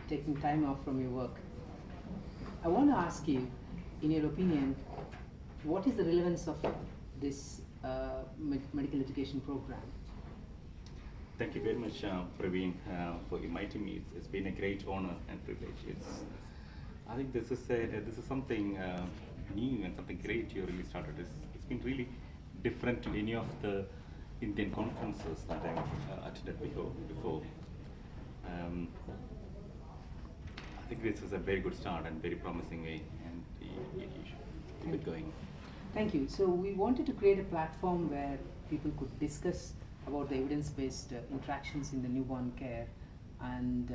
taking time off from your work. I want to ask you, in your opinion, what is the relevance of this medical education program? Thank you very much, Praveen, for inviting me. It's been a great honor and privilege. I think this is something new and something great you really started. It's been really different to any of the Indian conferences that I've attended before. I think this is a very good start and very promising way, and you should keep it going. Thank you. So we wanted to create a platform where people could discuss about the evidence-based interactions in the newborn care and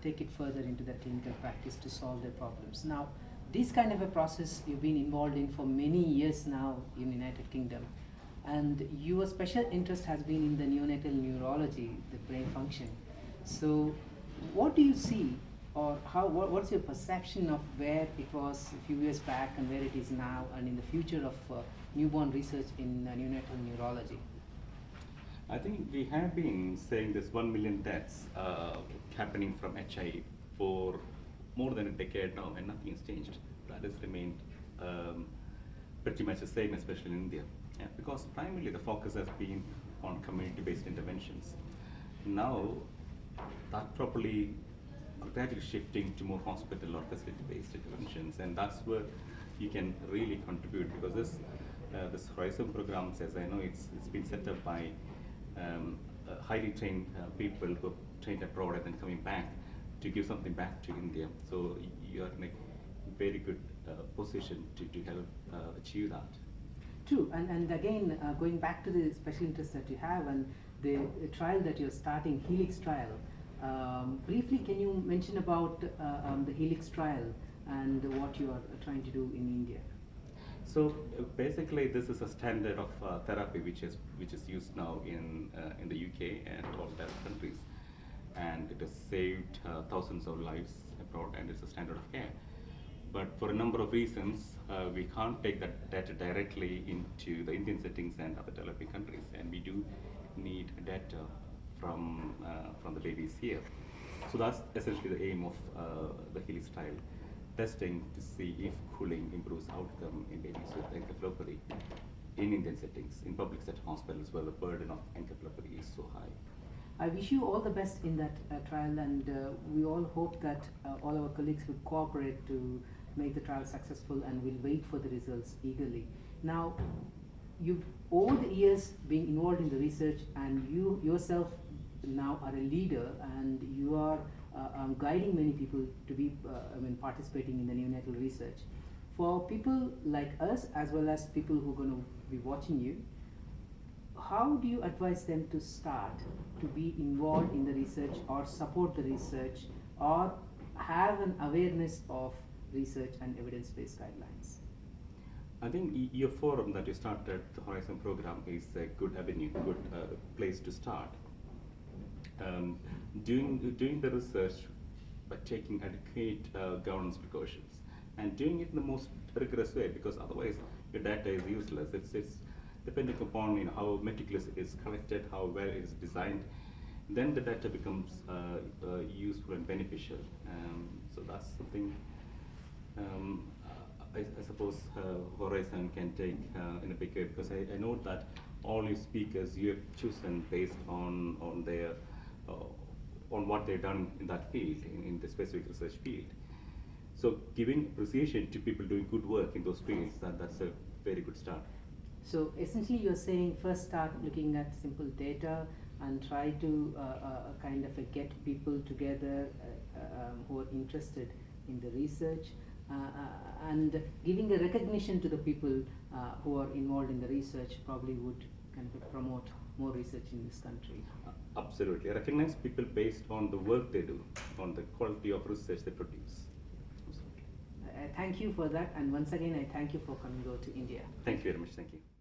take it further into their clinical practice to solve their problems. Now, this kind of a process you've been involved in for many years now in United Kingdom, and your special interest has been in the neonatal neurology, the brain function. So what do you see, or what's your perception of where it was a few years back and where it is now, and in the future of newborn research in neonatal neurology? I think we have been saying this 1 million deaths happening from HIV for more than a decade now, and nothing has changed. That has remained pretty much the same, especially in India. Yeah, because primarily the focus has been on community-based interventions. Now, that probably gradually shifting to more hospital or facility-based interventions, and that's where you can really contribute, because this Horizon program, as I know, it's been set up by highly trained people who are trained abroad and then coming back to give something back to India. So you are in a very good position to help achieve that. True, and again, going back to the special interest that you have and the trial that you're starting, Helix trial. Briefly, can you mention about the Helix trial and what you are trying to do in India? So basically, this is a standard of therapy which is used now in the UK and all the other countries, and it has saved thousands of lives abroad, and it's a standard of care. But for a number of reasons, we can't take that data directly into the Indian settings and other developing countries, and we do need data from the babies here. So that's essentially the aim of the Helix trial, testing to see if cooling improves outcome in babies with encephalopathy in Indian settings, in public sector hospitals where the burden of encephalopathy is so high. I wish you all the best in that trial, and we all hope that all our colleagues will cooperate to make the trial successful, and will wait for the results eagerly. Now, you've over the years been involved in the research, and you yourself now are a leader, and you are guiding many people to be participating in the neonatal research. For people like us, as well as people who are going to be watching you, how do you advise them to start to be involved in the research, or support the research, or have an awareness of research and evidence-based guidelines? I think your forum that you started, the Horizon program, is a good avenue, good place to start. Doing the research by taking adequate governance precautions, and doing it in the most rigorous way, because otherwise your data is useless. It's depending upon how meticulous it is collected, how well it is designed, then the data becomes useful and beneficial. So that's something I suppose Horizon can take in a big way, because I know that all your speakers you have chosen based on their on what they've done in that field, in the specific research field. So giving appreciation to people doing good work in those fields, that's a very good start. So essentially you're saying first start looking at simple data and try to kind of get people together who are interested in the research, and giving a recognition to the people who are involved in the research probably would kind of promote more research in this country. Absolutely. Recognize people based on the work they do, on the quality of research they produce. Thank you for that, and once again I thank you for coming over to India. Thank you very much. Thank you.